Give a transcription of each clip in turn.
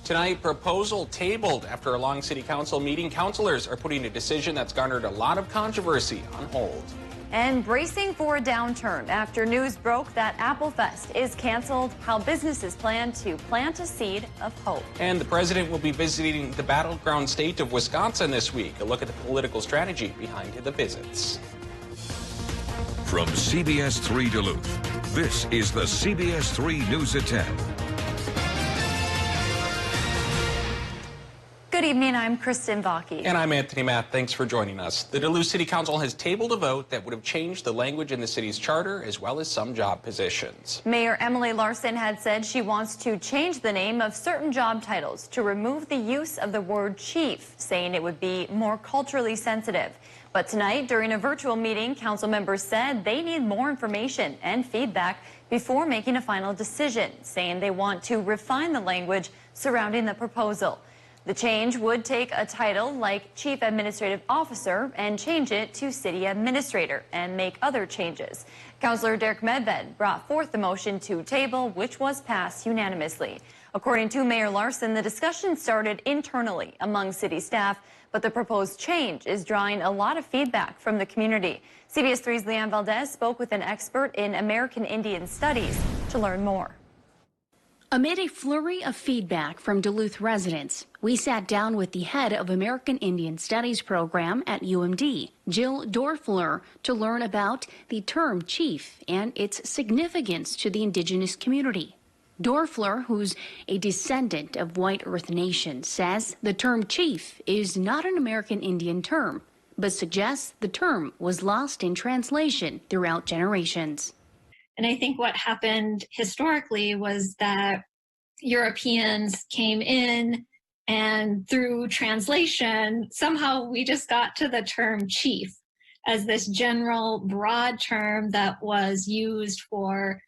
Tonight, proposal tabled after a long city council meeting. Councilors are putting a decision that's garnered a lot of controversy on hold. And bracing for a downturn after news broke that AppleFest is canceled, how businesses plan to plant a seed of hope. And the president will be visiting the battleground state of Wisconsin this week. A look at the political strategy behind the visits. From CBS3 Duluth, this is the CBS3 News at 10. Good evening, I'm Kristen Vaki. And I'm Anthony Matt. Thanks for joining us. The Duluth City Council has tabled a vote that would have changed the language in the city's charter as well as some job positions. Mayor Emily Larson had said she wants to change the name of certain job titles to remove the use of the word chief, saying it would be more culturally sensitive. But tonight, during a virtual meeting, council members said they need more information and feedback before making a final decision, saying they want to refine the language surrounding the proposal. The change would take a title like Chief Administrative Officer and change it to City Administrator and make other changes. Councilor Derek Medved brought forth the motion to table, which was passed unanimously. According to Mayor Larson, the discussion started internally among city staff, but the proposed change is drawing a lot of feedback from the community. CBS3's Leanne Valdez spoke with an expert in American Indian Studies to learn more. Amid a flurry of feedback from Duluth residents, we sat down with the head of American Indian Studies program at UMD, Jill Dorfler, to learn about the term chief and its significance to the indigenous community. Dorfler, who's a descendant of White Earth Nation, says the term chief is not an American Indian term, but suggests the term was lost in translation throughout generations. And I think what happened historically was that Europeans came in and through translation, somehow we just got to the term chief as this general broad term that was used for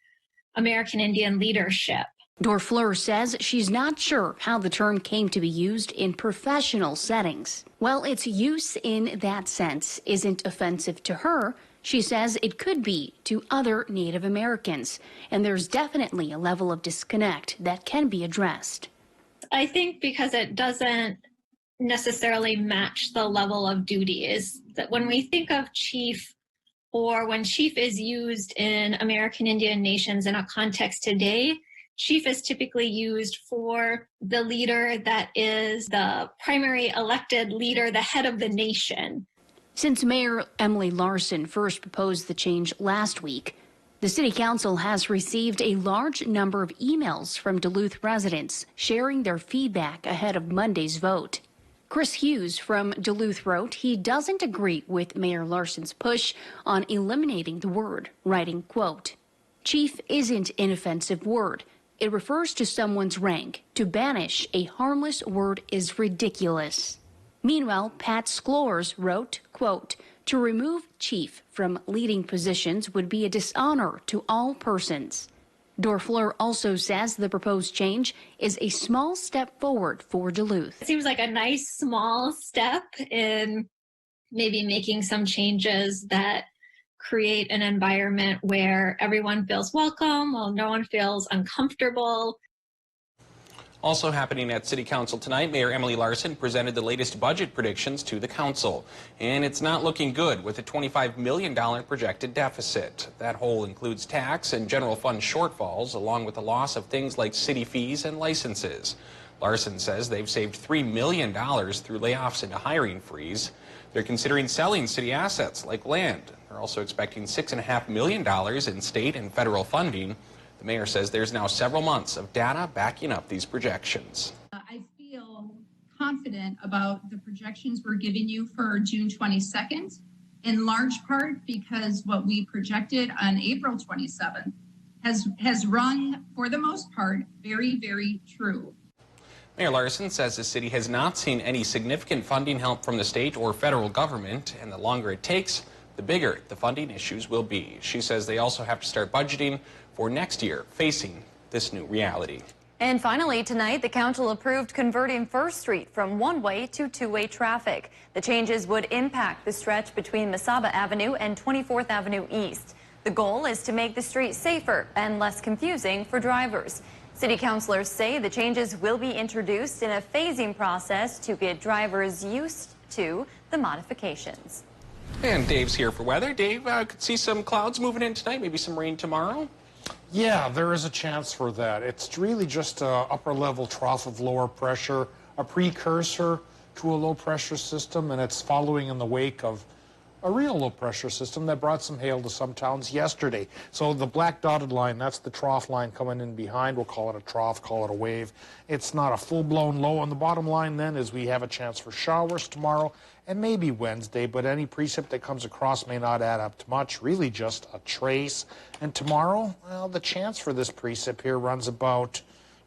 American Indian leadership. Dorfler says she's not sure how the term came to be used in professional settings. While its use in that sense isn't offensive to her, she says it could be to other Native Americans, and there's definitely a level of disconnect that can be addressed. I think because it doesn't necessarily match the level of duties, that when we think of chief, or when chief is used in American Indian nations in a context today, chief is typically used for the leader that is the primary elected leader, the head of the nation. Since Mayor Emily Larson first proposed the change last week, the City Council has received a large number of emails from Duluth residents sharing their feedback ahead of Monday's vote. Chris Hughes from Duluth wrote he doesn't agree with Mayor Larson's push on eliminating the word, writing, quote, "Chief isn't an offensive word. It refers to someone's rank. To banish a harmless word is ridiculous." Meanwhile, Pat Sklors wrote, quote, "To remove chief from leading positions would be a dishonor to all persons." Dorfler also says the proposed change is a small step forward for Duluth. It seems like a nice small step in maybe making some changes that create an environment where everyone feels welcome, while no one feels uncomfortable. Also happening at City Council tonight, Mayor Emily Larson presented the latest budget predictions to the council. And it's not looking good with a $25 million projected deficit. That hole includes tax and general fund shortfalls, along with the loss of things like city fees and licenses. Larson says they've saved $3 million through layoffs and a hiring freeze. They're considering selling city assets like land. They're also expecting $6.5 million in state and federal funding. The mayor says there's now several months of data backing up these projections. I feel confident about the projections we're giving you for June 22nd, in large part because what we projected on April 27th has rung, for the most part, very, very true. Mayor Larson says the city has not seen any significant funding help from the state or federal government, and the longer it takes, the bigger the funding issues will be. She says they also have to start budgeting for next year, facing this new reality. And finally, tonight, the council approved converting First Street from one-way to two-way traffic. The changes would impact the stretch between Mesaba Avenue and 24th Avenue East. The goal is to make the street safer and less confusing for drivers. City councilors say the changes will be introduced in a phasing process to get drivers used to the modifications. And Dave's here for weather. Dave, could see some clouds moving in tonight, maybe some rain tomorrow. Yeah, there is a chance for that. It's really just an upper level trough of lower pressure, a precursor to a low pressure system, and it's following in the wake of a real low pressure system that brought some hail to some towns yesterday. So the black dotted line, that's the trough line coming in behind. We'll call it a trough, call it a wave. It's not a full-blown low. On the bottom line then is we have a chance for showers tomorrow and maybe Wednesday, but any precip that comes across may not add up to much, really just a trace. And tomorrow, well, the chance for this precip here runs about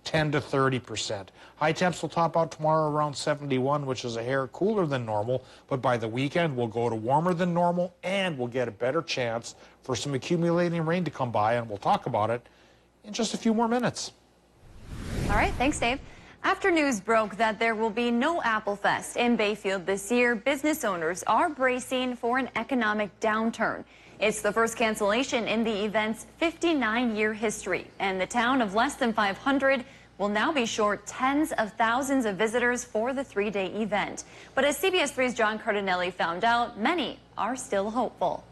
10 to 30%. High temps will top out tomorrow around 71, which is a hair cooler than normal, but by the weekend we'll go to warmer than normal and we'll get a better chance for some accumulating rain to come by, and we'll talk about it in just a few more minutes. All right, thanks, Dave. After news broke that there will be no Apple Fest in Bayfield this year, business owners are bracing for an economic downturn. It's the first cancellation in the event's 59-year history, and the town of less than 500 will now be short tens of thousands of visitors for the three-day event. But as CBS3's John Cardinelli found out, many are still hopeful.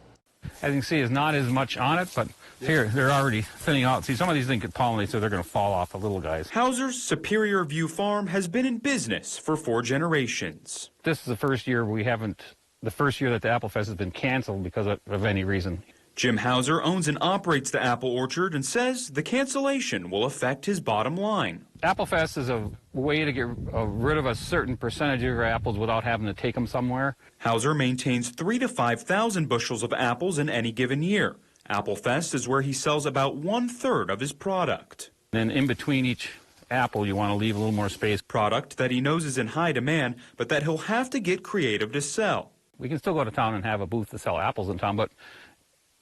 As you can see, is not as much on it, but here, they're already thinning out. See, some of these didn't get pollinated, so they're going to fall off, the little guys. Hauser's Superior View Farm has been in business for 4 generations. This is the first year that the Apple Fest has been canceled because of any reason. Jim Hauser owns and operates the apple orchard and says the cancellation will affect his bottom line. Apple Fest is a way to get rid of a certain percentage of your apples without having to take them somewhere. Hauser maintains 3,000 to 5,000 bushels of apples in any given year. Apple Fest is where he sells about 1/3 of his product. And in between each apple, you want to leave a little more space. Product that he knows is in high demand, but that he'll have to get creative to sell. We can still go to town and have a booth to sell apples in town, but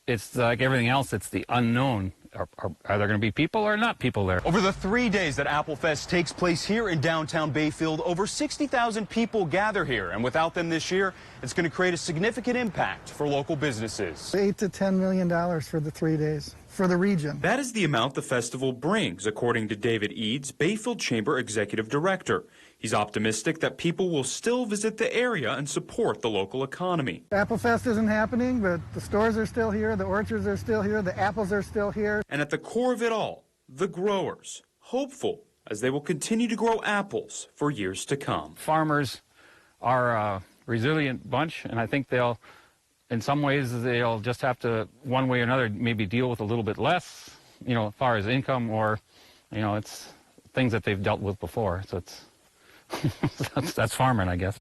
it's like everything else, it's the unknown. Are there going to be people or not people there? Over the 3 days that Apple Fest takes place here in downtown Bayfield, over 60,000 people gather here. And without them this year, it's going to create a significant impact for local businesses. $8 to $10 million for the 3 days for the region. That is the amount the festival brings, according to David Eads, Bayfield Chamber Executive Director. He's optimistic that people will still visit the area and support the local economy. Apple Fest isn't happening, but the stores are still here, the orchards are still here, the apples are still here. And at the core of it all, the growers, hopeful as they will continue to grow apples for years to come. Farmers are a resilient bunch, and I think in some ways, they'll just have to, one way or another, maybe deal with a little bit less, as far as income, or, it's things that they've dealt with before. So it's that's farming, I guess.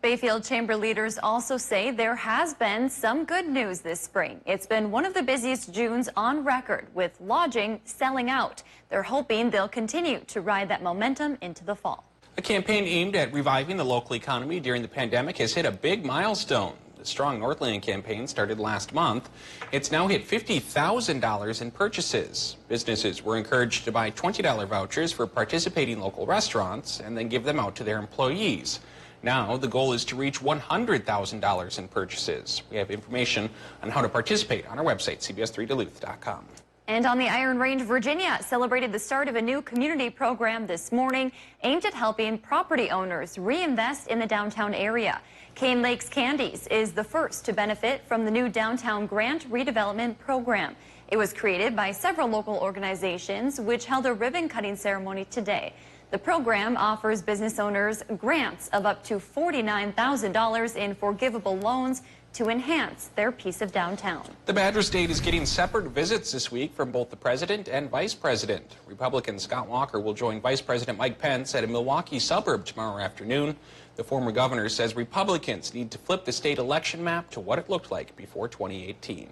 Bayfield Chamber leaders also say there has been some good news this spring. It's been one of the busiest Junes on record, with lodging selling out. They're hoping they'll continue to ride that momentum into the fall. A campaign aimed at reviving the local economy during the pandemic has hit a big milestone. The Strong Northland campaign started last month. It's now hit $50,000 in purchases. Businesses were encouraged to buy $20 vouchers for participating local restaurants and then give them out to their employees. Now the goal is to reach $100,000 in purchases. We have information on how to participate on our website, CBS3Duluth.com. And on the Iron Range, Virginia celebrated the start of a new community program this morning aimed at helping property owners reinvest in the downtown area. Cane Lakes Candies is the first to benefit from the new downtown grant redevelopment program. It was created by several local organizations, which held a ribbon cutting ceremony today. The program offers business owners grants of up to $49,000 in forgivable loans to enhance their piece of downtown. The Badger State is getting separate visits this week from both the president and vice president. Republican Scott Walker will join Vice President Mike Pence at a Milwaukee suburb tomorrow afternoon. The former governor says Republicans need to flip the state election map to what it looked like before 2018.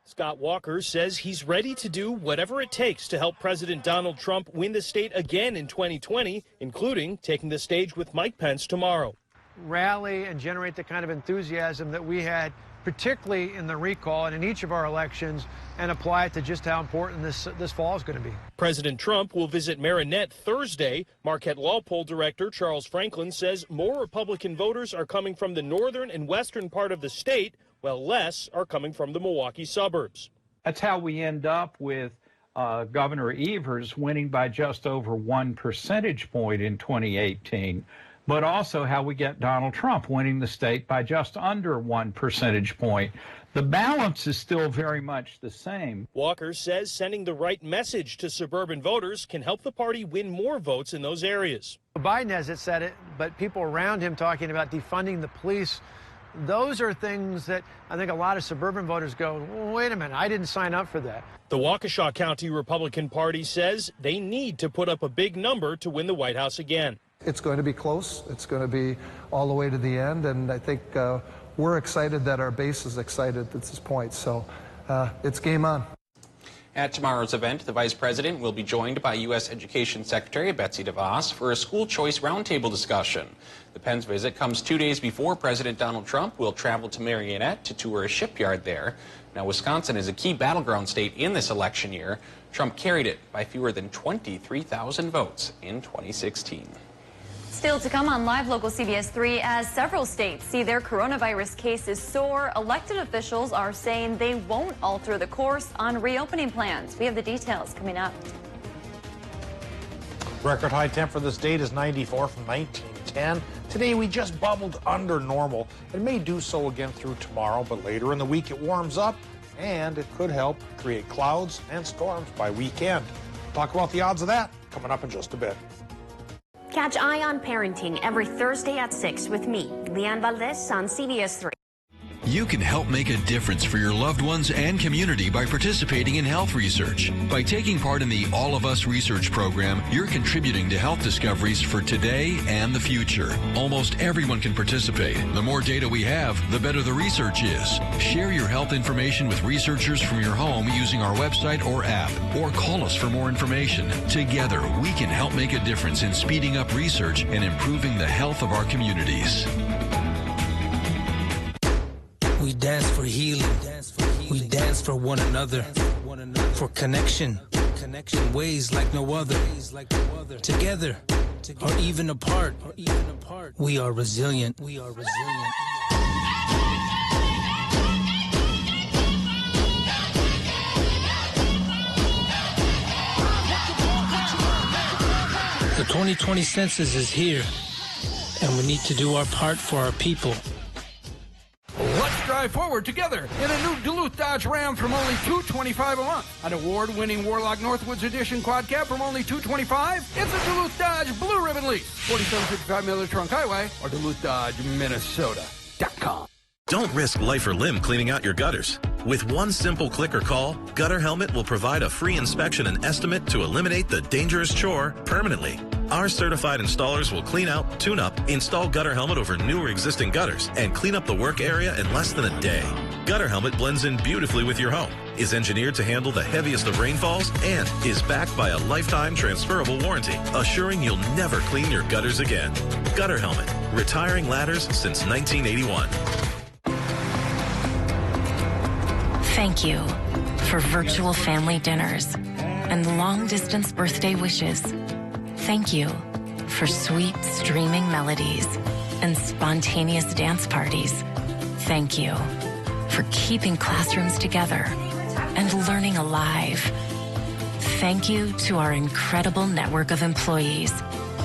Scott Walker says he's ready to do whatever it takes to help President Donald Trump win the state again in 2020, including taking the stage with Mike Pence tomorrow. Rally and generate the kind of enthusiasm that we had, particularly in the recall and in each of our elections, and apply it to just how important this fall is going to be. President Trump will visit Marinette Thursday. Marquette Law Poll Director Charles Franklin says more Republican voters are coming from the northern and western part of the state, while less are coming from the Milwaukee suburbs. That's how we end up with Governor Evers winning by just over 1 percentage point in 2018, but also how we get Donald Trump winning the state by just under 1 percentage point. The balance is still very much the same. Walker says sending the right message to suburban voters can help the party win more votes in those areas. Biden hasn't said it, but people around him talking about defunding the police, those are things that I think a lot of suburban voters go, wait a minute, I didn't sign up for that. The Waukesha County Republican Party says they need to put up a big number to win the White House again. It's going to be close. It's going to be all the way to the end, and I think we're excited that our base is excited at this point, so it's game on. At tomorrow's event, the Vice President will be joined by U.S. Education Secretary Betsy DeVos for a school choice roundtable discussion. The Penn's visit comes 2 days before President Donald Trump will travel to Marionette to tour a shipyard there. Now, Wisconsin is a key battleground state in this election year. Trump carried it by fewer than 23,000 votes in 2016. Still to come on Live Local CBS 3, as several states see their coronavirus cases soar, elected officials are saying they won't alter the course on reopening plans. We have the details coming up. Record high temp for this date is 94 from 1910. Today we just bubbled under normal. It may do so again through tomorrow, but later in the week it warms up and it could help create clouds and storms by weekend. Talk about the odds of that coming up in just a bit. Catch Eye on Parenting every Thursday at 6 with me, Leanne Valdez, on CBS 3. You can help make a difference for your loved ones and community by participating in health research. By taking part in the All of Us research program, you're contributing to health discoveries for today and the future. Almost everyone can participate. The more data we have, the better the research is. Share your health information with researchers from your home using our website or app, or call us for more information. Together, we can help make a difference in speeding up research and improving the health of our communities. We dance for healing. We dance for one another. For connection. In ways like no other. Together. Or even apart. We are resilient. The 2020 census is here. And we need to do our part for our people. Let's drive forward together in a new Duluth Dodge Ram from only $225 a month. An award-winning Warlock Northwoods Edition quad cab from only $225. It's a Duluth Dodge Blue Ribbon lease. 4755 Miller Trunk Highway or DuluthDodgeMinnesota.com. Don't risk life or limb cleaning out your gutters. With one simple click or call, Gutter Helmet will provide a free inspection and estimate to eliminate the dangerous chore permanently. Our certified installers will clean out, tune up, install Gutter Helmet over new or existing gutters, and clean up the work area in less than a day. Gutter Helmet blends in beautifully with your home, is engineered to handle the heaviest of rainfalls, and is backed by a lifetime transferable warranty, assuring you'll never clean your gutters again. Gutter Helmet, retiring ladders since 1981. Thank you for virtual family dinners and long-distance birthday wishes. Thank you for sweet streaming melodies and spontaneous dance parties. Thank you for keeping classrooms together and learning alive. Thank you to our incredible network of employees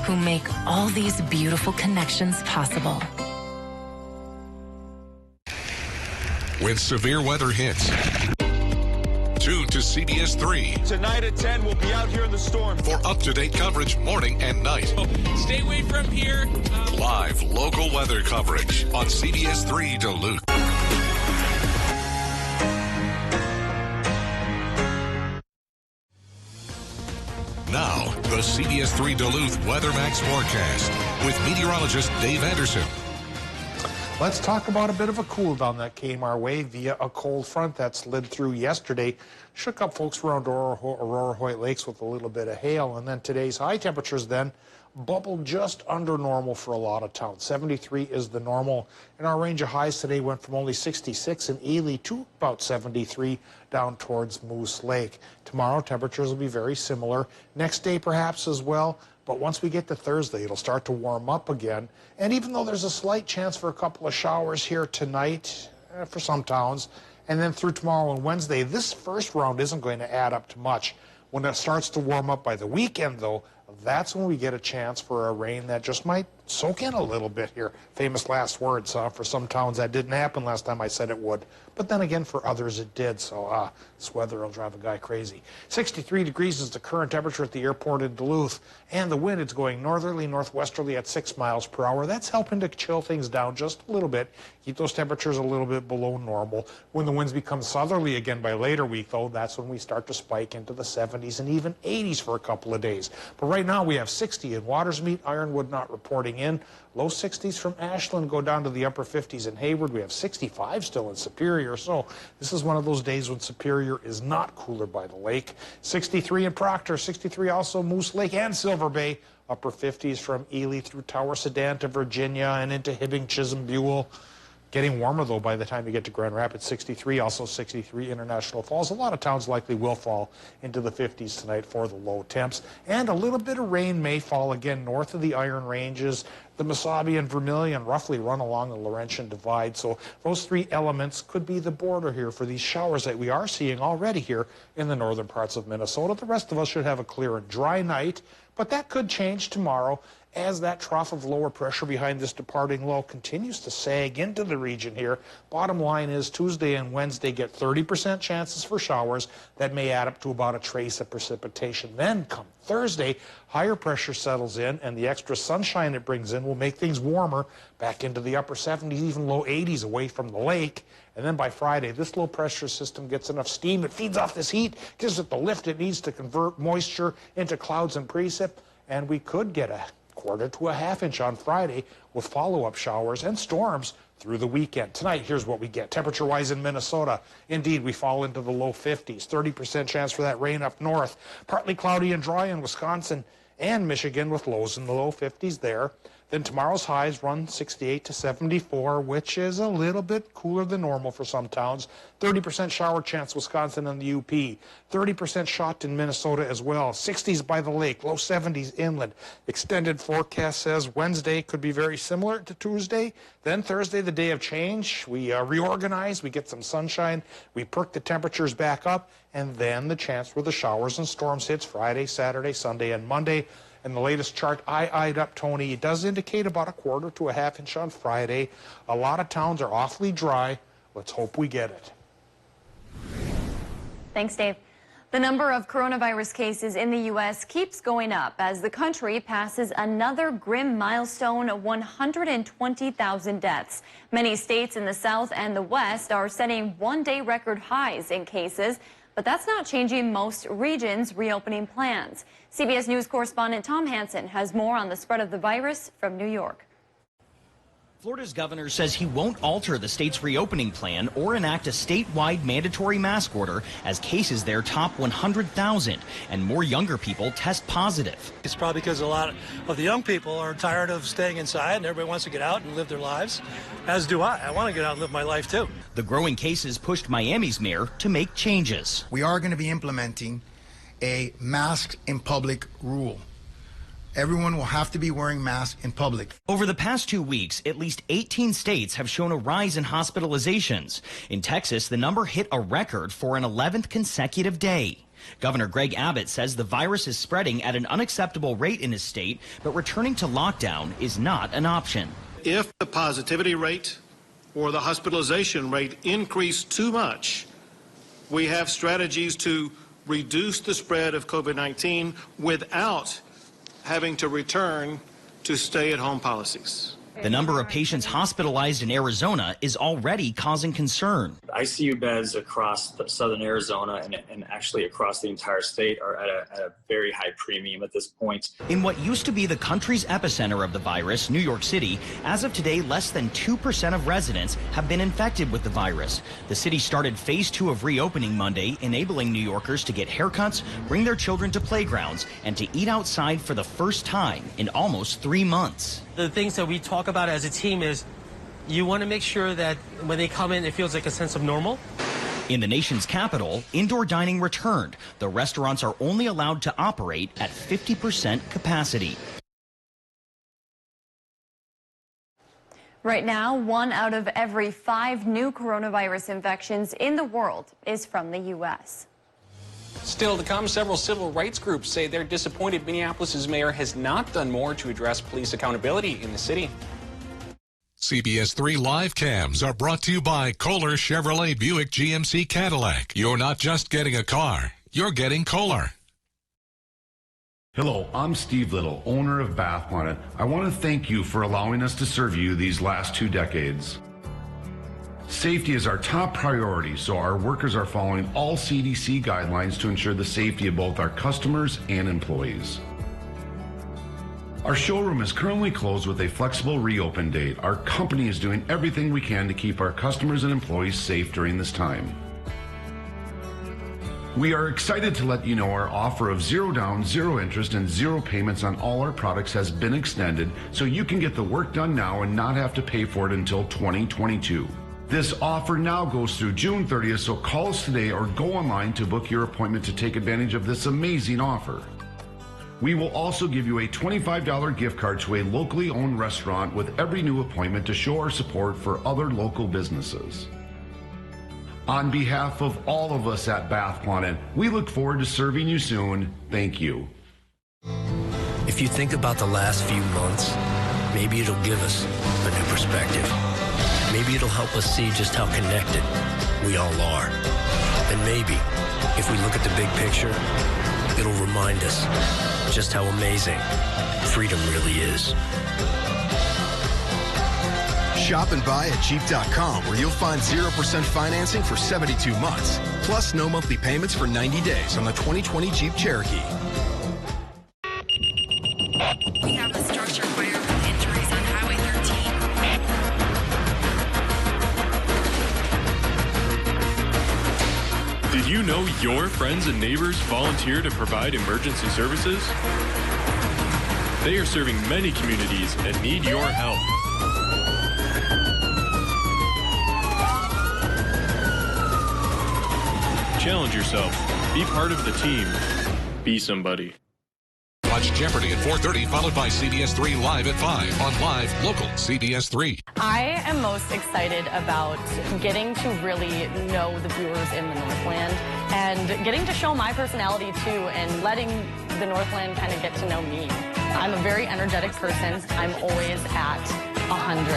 who make all these beautiful connections possible. When severe weather hits, tune to CBS 3. Tonight at 10, we'll be out here in the storm. For up-to-date coverage morning and night. Stay away from here. Live local weather coverage on CBS 3 Duluth. Now, the CBS 3 Duluth Weather Max forecast with meteorologist Dave Anderson. Let's talk about a bit of a cool down that came our way via a cold front that slid through yesterday. Shook up folks around Aurora Hoyt Lakes with a little bit of hail. And then today's high temperatures then bubbled just under normal for a lot of towns. 73 is the normal. And our range of highs today went from only 66 in Ely to about 73 down towards Moose Lake. Tomorrow temperatures will be very similar. Next day perhaps as well. But once we get to Thursday, it'll start to warm up again. And even though there's a slight chance for a couple of showers here tonight for some towns, and then through tomorrow and Wednesday, this first round isn't going to add up to much. When it starts to warm up by the weekend, though, that's when we get a chance for a rain that just might soak in a little bit here. Famous last words for some towns. That didn't happen last time I said it would. But then again, for others it did. So this weather will drive a guy crazy. 63 degrees is the current temperature at the airport in Duluth. And the wind is going northerly, northwesterly at 6 miles per hour. That's helping to chill things down just a little bit. Keep those temperatures a little bit below normal. When the winds become southerly again by later week, though, that's when we start to spike into the 70s and even 80s for a couple of days. But right now we have 60 in Watersmeet, Ironwood not reporting in. Low 60s from Ashland, go down to the upper 50s in Hayward. We have 65 still in Superior. So this is one of those days when Superior is not cooler by the lake. 63 in Proctor, 63 also Moose Lake and Silver Bay. Upper 50s from Ely through Tower Sedan to Virginia and into Hibbing, Chisholm, Buell. Getting warmer, though, by the time you get to Grand Rapids. 63, also 63 International Falls. A lot of towns likely will fall into the 50s tonight for the low temps. And a little bit of rain may fall again north of the Iron Ranges. The Mesabi and Vermilion roughly run along the Laurentian Divide. So those three elements could be the border here for these showers that we are seeing already here in the northern parts of Minnesota. The rest of us should have a clear and dry night, but that could change tomorrow as that trough of lower pressure behind this departing low continues to sag into the region here. Bottom line is Tuesday and Wednesday get 30% chances for showers. That may add up to about a trace of precipitation. Then come Thursday, higher pressure settles in, and the extra sunshine it brings in will make things warmer, back into the upper 70s, even low 80s away from the lake. And then by Friday, this low pressure system gets enough steam, it feeds off this heat, gives it the lift it needs to convert moisture into clouds and precip, and we could get a quarter to a half inch on Friday with follow-up showers and storms through the weekend. Tonight, here's what we get. Temperature-wise in Minnesota, indeed, we fall into the low 50s. 30% chance for that rain up north. Partly cloudy and dry in Wisconsin and Michigan with lows in the low 50s there. Then tomorrow's highs run 68 to 74, which is a little bit cooler than normal for some towns. 30% shower chance Wisconsin and the UP. 30% shot in Minnesota as well. 60s by the lake, low 70s inland. Extended forecast says Wednesday could be very similar to Tuesday. Then Thursday, the day of change. We reorganize, we get some sunshine, we perk the temperatures back up, and then the chance for the showers and storms hits Friday, Saturday, Sunday, and Monday. And the latest chart I eyed up, Tony, it does indicate about a quarter to a half inch on Friday. A lot of towns are awfully dry. Let's hope we get it. Thanks, Dave. The number of coronavirus cases in the U.S. keeps going up as the country passes another grim milestone of 120,000 deaths. Many states in the South and the West are setting one-day record highs in cases, but that's not changing most regions' reopening plans. CBS News correspondent Tom Hansen has more on the spread of the virus from New York. Florida's governor says he won't alter the state's reopening plan or enact a statewide mandatory mask order as cases there top 100,000 and more younger people test positive. It's probably because a lot of the young people are tired of staying inside and everybody wants to get out and live their lives, as do I. I want to get out and live my life too. The growing cases pushed Miami's mayor to make changes. We are going to be implementing a mask in public rule. Everyone will have to be wearing masks in public. Over the past 2 weeks, at least 18 states have shown a rise in hospitalizations. In Texas, the number hit a record for an 11th consecutive day. Governor Greg Abbott says the virus is spreading at an unacceptable rate in his state, but returning to lockdown is not an option. If the positivity rate or the hospitalization rate increase too much, we have strategies to reduce the spread of COVID-19 without having to return to stay-at-home policies. The number of patients hospitalized in Arizona is already causing concern. ICU beds across southern Arizona and actually across the entire state are at a very high premium at this point. In what used to be the country's epicenter of the virus, New York City, as of today, less than 2% of residents have been infected with the virus. The city started phase 2 of reopening Monday, enabling New Yorkers to get haircuts, bring their children to playgrounds, and to eat outside for the first time in almost 3 months. The things that we talk about as a team is you want to make sure that when they come in, it feels like a sense of normal. In the nation's capital, indoor dining returned. The restaurants are only allowed to operate at 50% capacity. Right now, 1 out of every 5 new coronavirus infections in the world is from the U.S. Still to come, several civil rights groups say they're disappointed Minneapolis' mayor has not done more to address police accountability in the city. CBS3 live cams are brought to you by Kohler Chevrolet Buick GMC Cadillac. You're not just getting a car, you're getting Kohler. Hello, I'm Steve Little, owner of Bath Planet. I want to thank you for allowing us to serve you these last 2 decades. Safety is our top priority, so our workers are following all CDC guidelines to ensure the safety of both our customers and employees. Our showroom is currently closed with a flexible reopen date. Our company is doing everything we can to keep our customers and employees safe during this time. We are excited to let you know our offer of 0 down, 0 interest, and 0 payments on all our products has been extended, so you can get the work done now and not have to pay for it until 2022. This offer now goes through June 30th, so call us today or go online to book your appointment to take advantage of this amazing offer. We will also give you a $25 gift card to a locally owned restaurant with every new appointment to show our support for other local businesses. On behalf of all of us at Bath Planet, we look forward to serving you soon. Thank you. If you think about the last few months, maybe it'll give us a new perspective. Maybe it'll help us see just how connected we all are. And maybe, if we look at the big picture, it'll remind us just how amazing freedom really is. Shop and buy at Jeep.com, where you'll find 0% financing for 72 months, plus no monthly payments for 90 days on the 2020 Jeep Cherokee. We have a structure fire with injuries on Highway 13. Did you know your friends and neighbors volunteer to provide emergency services? They are serving many communities and need your help. Challenge yourself. Be part of the team. Be somebody. Watch Jeopardy at 4:30, followed by CBS3 Live at 5 on Live Local CBS3. I am most excited about getting to really know the viewers in the Northland and getting to show my personality too and letting the Northland kind of get to know me. I'm a very energetic person. I'm always at 100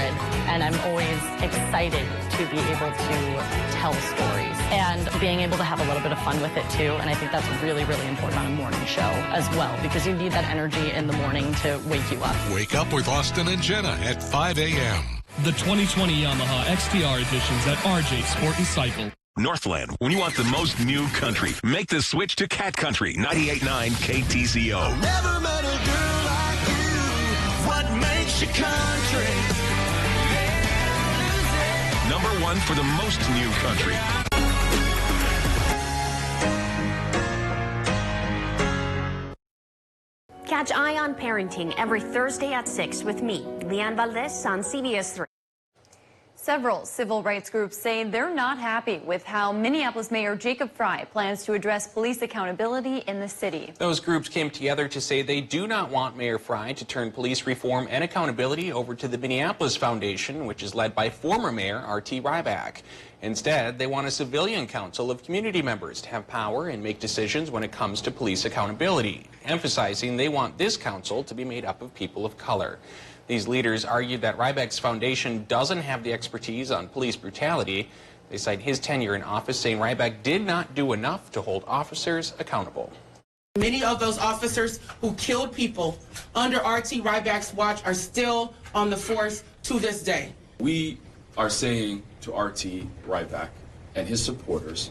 and I'm always excited to be able to tell stories and being able to have a little bit of fun with it too. And I think that's really, really important on a morning show as well, because you need that energy in the morning to wake you up. Wake up with Austin and Jenna at 5 a.m. The 2020 Yamaha XTR editions at RJ Sport and Cycle. Northland, when you want the most new country, make the switch to Cat Country 98.9 KTCO. Never met a girl like you. What makes you country? #1 for the most new country. Catch Eye on Parenting every Thursday at 6 with me, Leanne Valdez on CBS3. Several civil rights groups say they're not happy with how Minneapolis Mayor Jacob Frey plans to address police accountability in the city. Those groups came together to say they do not want Mayor Frey to turn police reform and accountability over to the Minneapolis Foundation, which is led by former Mayor R.T. Ryback. Instead, they want a civilian council of community members to have power and make decisions when it comes to police accountability, emphasizing they want this council to be made up of people of color. These leaders argued that Ryback's foundation doesn't have the expertise on police brutality. They cite his tenure in office, saying Ryback did not do enough to hold officers accountable. Many of those officers who killed people under R.T. Ryback's watch are still on the force to this day. We are saying to R.T. Ryback and his supporters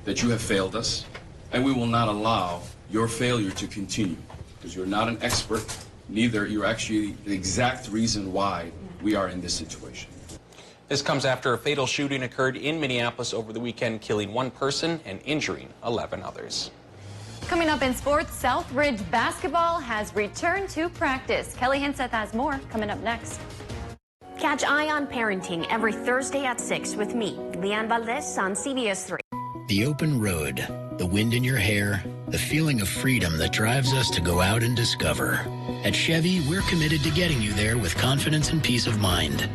that you have failed us, and we will not allow your failure to continue, because you're not an expert. Neither you're actually the exact reason why we are in this situation. This comes after a fatal shooting occurred in Minneapolis over the weekend, killing 1 person and injuring 11 others. Coming up in sports, Southridge basketball has returned to practice. Kelly Hinseth has more coming up next. Catch Eye on Parenting every Thursday at 6 with me, Leanne Valdez on CBS3. The open road, the wind in your hair, the feeling of freedom that drives us to go out and discover. At Chevy, we're committed to getting you there with confidence and peace of mind.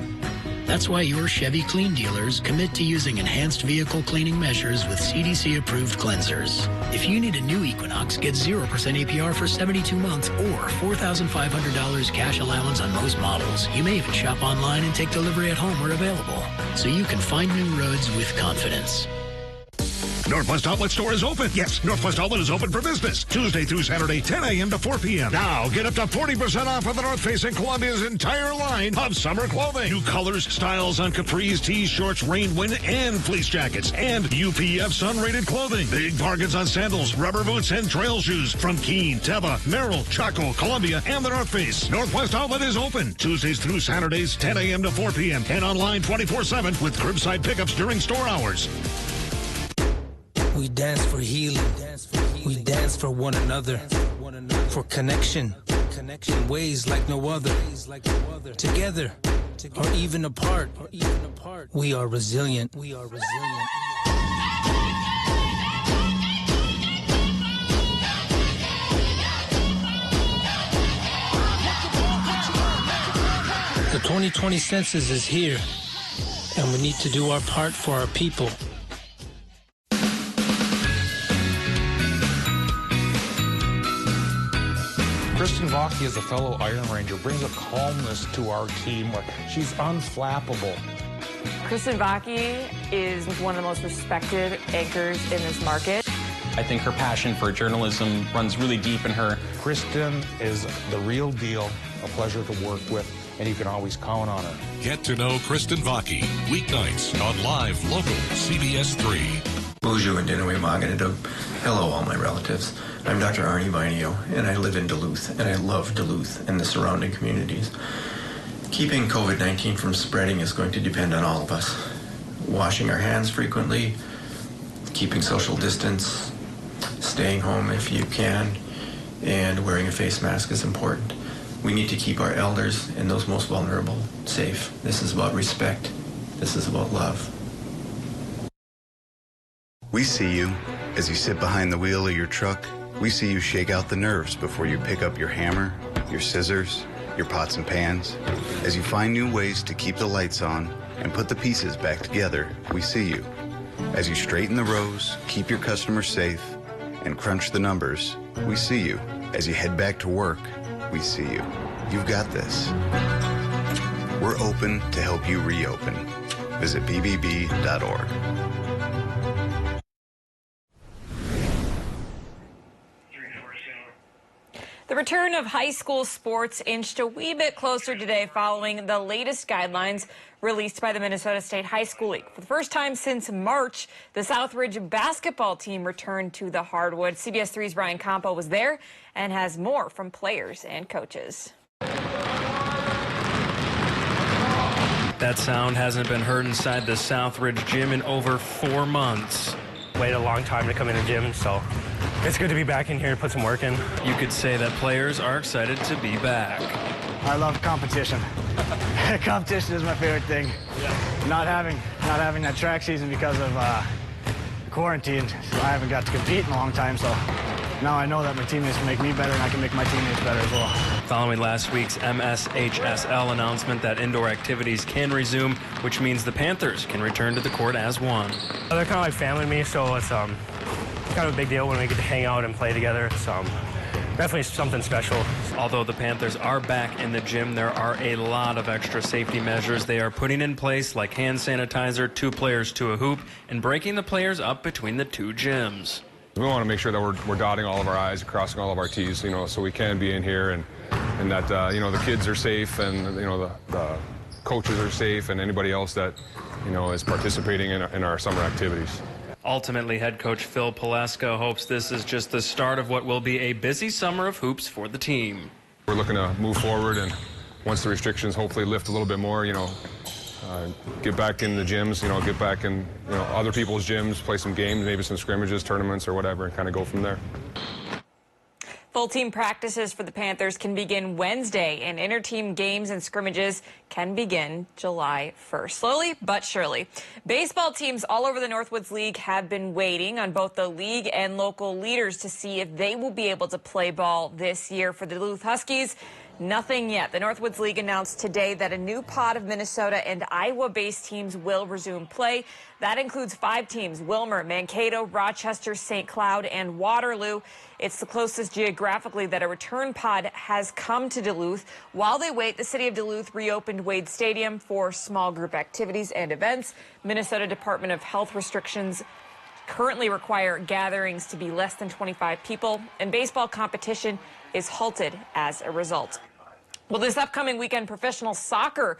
That's why your Chevy Clean dealers commit to using enhanced vehicle cleaning measures with CDC-approved cleansers. If you need a new Equinox, get 0% APR for 72 months or $4,500 cash allowance on most models. You may even shop online and take delivery at home where available, so you can find new roads with confidence. Northwest Outlet Store is open. Yes, Northwest Outlet is open for business Tuesday through Saturday, 10 a.m. to 4 p.m. Now, get up to 40% off of the North Face and Columbia's entire line of summer clothing. New colors, styles on capris, tees, shorts, rain, wind, and fleece jackets. And UPF sun-rated clothing. Big bargains on sandals, rubber boots, and trail shoes from Keen, Teva, Merrill, Chaco, Columbia, and the North Face. Northwest Outlet is open Tuesdays through Saturdays, 10 a.m. to 4 p.m. and online 24/7 with curbside pickups during store hours. We dance for healing. We dance for one another. For connection. In ways like no other. Together. Or even apart. We are resilient. The 2020 census is here, and we need to do our part for our people. Kristen Vaki, as a fellow Iron Ranger, brings a calmness to our team. She's unflappable. Kristen Vaki is one of the most respected anchors in this market. I think her passion for journalism runs really deep in her. Kristen is the real deal, a pleasure to work with, and you can always count on her. Get to know Kristen Vaki, weeknights on Live Local CBS3. Bonjour and Dinaway Maganadub. Hello, all my relatives. I'm Dr. Arnie Vinio, and I live in Duluth, and I love Duluth and the surrounding communities. Keeping COVID-19 from spreading is going to depend on all of us. Washing our hands frequently, keeping social distance, staying home if you can, and wearing a face mask is important. We need to keep our elders and those most vulnerable safe. This is about respect. This is about love. We see you as you sit behind the wheel of your truck. We see you shake out the nerves before you pick up your hammer, your scissors, your pots and pans. As you find new ways to keep the lights on and put the pieces back together, we see you. As you straighten the rows, keep your customers safe, and crunch the numbers, we see you. As you head back to work, we see you. You've got this. We're open to help you reopen. Visit bbb.org. The return of high school sports inched a wee bit closer today following the latest guidelines released by the Minnesota State High School League. For the first time since March, the Southridge basketball team returned to the hardwood. CBS3's Brian Campo was there and has more from players and coaches. That sound hasn't been heard inside the Southridge gym in over 4 months. Waited a long time to come in the gym, so it's good to be back in here and put some work in. You could say that players are excited to be back. I love competition. Competition is my favorite thing. Yeah. Not having that track season because of quarantine, so I haven't got to compete in a long time, so now I know that my teammates can make me better and I can make my teammates better as well. Following last week's MSHSL announcement that indoor activities can resume, which means the Panthers can return to the court as one. They're kind of like family to me, so it's kind of a big deal when we get to hang out and play together. It's definitely something special. Although the Panthers are back in the gym, there are a lot of extra safety measures they are putting in place, like hand sanitizer, 2 players to a hoop, and breaking the players up between the 2 gyms. We want to make sure that we're dotting all of our I's, crossing all of our T's, so we can be in here and that, the kids are safe and, the coaches are safe and anybody else that, is participating in our summer activities. Ultimately, head coach Phil Paleska hopes this is just the start of what will be a busy summer of hoops for the team. We're looking to move forward, and once the restrictions hopefully lift a little bit more, get back in the gyms, get back in other people's gyms, play some games, maybe some scrimmages, tournaments or whatever, and kind of go from there. Full team practices for the Panthers can begin Wednesday, and inter-team games and scrimmages can begin July 1st. Slowly but surely. Baseball teams all over the Northwoods League have been waiting on both the league and local leaders to see if they will be able to play ball this year. For the Duluth Huskies, nothing yet. The Northwoods League announced today that a new pod of Minnesota and Iowa-based teams will resume play. That includes 5 teams: Wilmer, Mankato, Rochester, St. Cloud, and Waterloo. It's the closest geographically that a return pod has come to Duluth. While they wait, the city of Duluth reopened Wade Stadium for small group activities and events. Minnesota Department of Health restrictions currently require gatherings to be less than 25 people, and baseball competition is halted as a result. Well, this upcoming weekend, professional soccer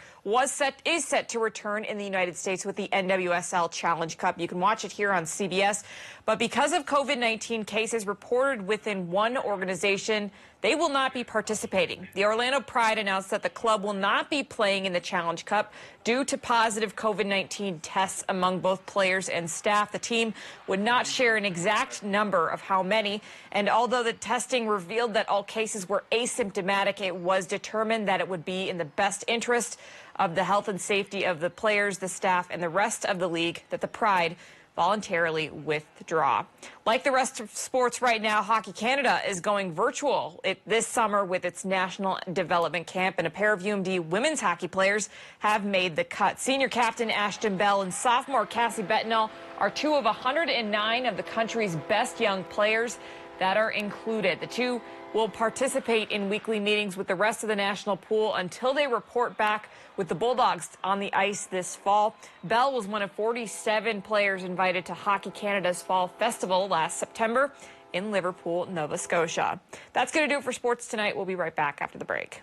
is set to return in the United States with the NWSL Challenge Cup. You can watch it here on CBS. But because of COVID-19 cases reported within one organization, they will not be participating. The Orlando Pride announced that the club will not be playing in the Challenge Cup due to positive COVID-19 tests among both players and staff. The team would not share an exact number of how many. And although the testing revealed that all cases were asymptomatic, it was determined that it would be in the best interest of the health and safety of the players, the staff, and the rest of the league that the Pride voluntarily withdraw. Like the rest of sports right now, Hockey Canada is going virtual this summer with its National Development Camp, and a pair of UMD women's hockey players have made the cut. Senior captain Ashton Bell and sophomore Cassie Bettinall are 2 of 109 of the country's best young players that are included. The two will participate in weekly meetings with the rest of the national pool until they report back with the Bulldogs on the ice this fall. Bell was one of 47 players invited to Hockey Canada's Fall Festival last September in Liverpool, Nova Scotia. That's going to do it for sports tonight. We'll be right back after the break.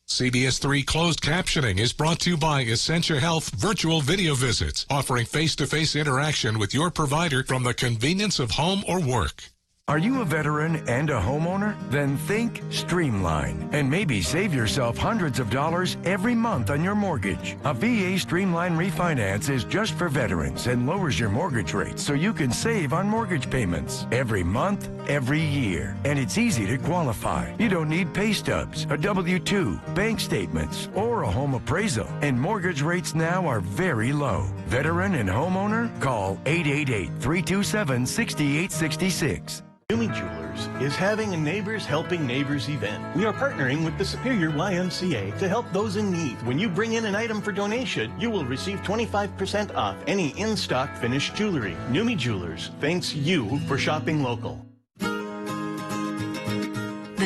CBS3 closed captioning is brought to you by Essentia Health Virtual Video Visits, offering face-to-face interaction with your provider from the convenience of home or work. Are you a veteran and a homeowner? Then think Streamline and maybe save yourself hundreds of dollars every month on your mortgage. A VA Streamline refinance is just for veterans and lowers your mortgage rate so you can save on mortgage payments every month, every year. And it's easy to qualify. You don't need pay stubs, a W-2, bank statements, or a home appraisal. And mortgage rates now are very low. Veteran and homeowner? Call 888-327-6866. Newmy Jewelers is having a Neighbors Helping Neighbors event. We are partnering with the Superior YMCA to help those in need. When you bring in an item for donation, you will receive 25% off any in-stock finished jewelry. Newmy Jewelers thanks you for shopping local. The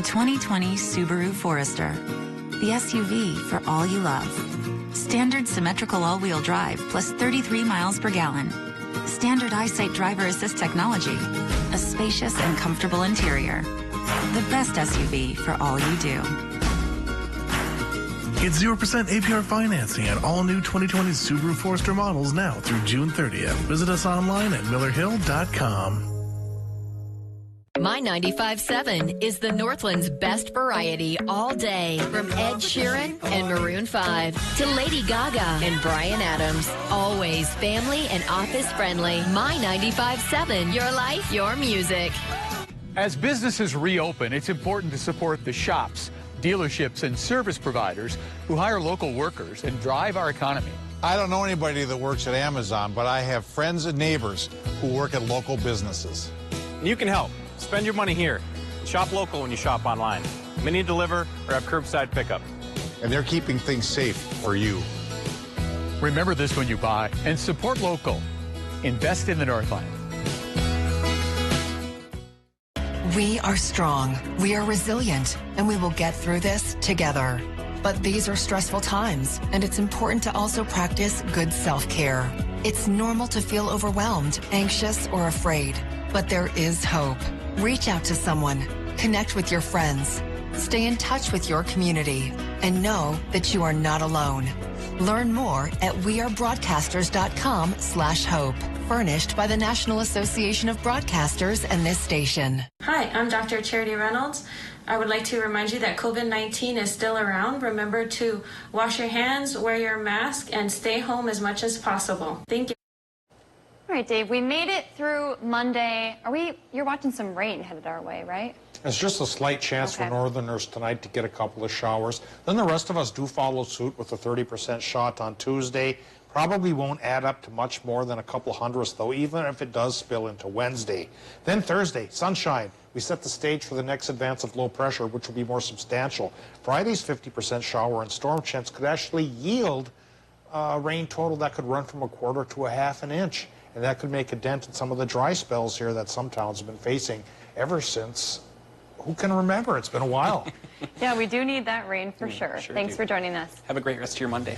2020 Subaru Forester. The SUV for all you love. Standard symmetrical all-wheel drive plus 33 miles per gallon. Standard eyesight driver assist technology. A spacious and comfortable interior. The best SUV for all you do. Get 0% APR financing on all new 2020 Subaru Forester models now through June 30th. Visit us online at millerhill.com. My 95.7 is the Northland's best variety all day. From Ed Sheeran and Maroon 5 to Lady Gaga and Bryan Adams. Always family and office friendly. My 95.7, your life, your music. As businesses reopen, it's important to support the shops, dealerships, and service providers who hire local workers and drive our economy. I don't know anybody that works at Amazon, but I have friends and neighbors who work at local businesses. You can help. Spend your money here. Shop local when you shop online. Mini deliver or have curbside pickup. And they're keeping things safe for you. Remember this when you buy and support local. Invest in the Northland. We are strong, we are resilient, and we will get through this together. But these are stressful times, and it's important to also practice good self-care. It's normal to feel overwhelmed, anxious, or afraid, but there is hope. Reach out to someone, connect with your friends, stay in touch with your community, and know that you are not alone. Learn more at wearebroadcasters.com/hope. Furnished by the National Association of Broadcasters and this station. Hi, I'm Dr. Charity Reynolds. I would like to remind you that COVID-19 is still around. Remember to wash your hands, wear your mask, and stay home as much as possible. Thank you. All right, Dave, we made it through Monday. You're watching some rain headed our way, right? It's just a slight chance for northerners tonight to get a couple of showers. Then the rest of us do follow suit with a 30% shot on Tuesday. Probably won't add up to much more than a couple hundredths, though, even if it does spill into Wednesday. Then Thursday, sunshine. We set the stage for the next advance of low pressure, which will be more substantial. Friday's 50% shower and storm chance could actually yield a rain total that could run from a quarter to a half an inch. And that could make a dent in some of the dry spells here that some towns have been facing ever since, who can remember? It's been a while. Yeah, we do need that rain for sure. Thanks for joining us. Have a great rest of your Monday.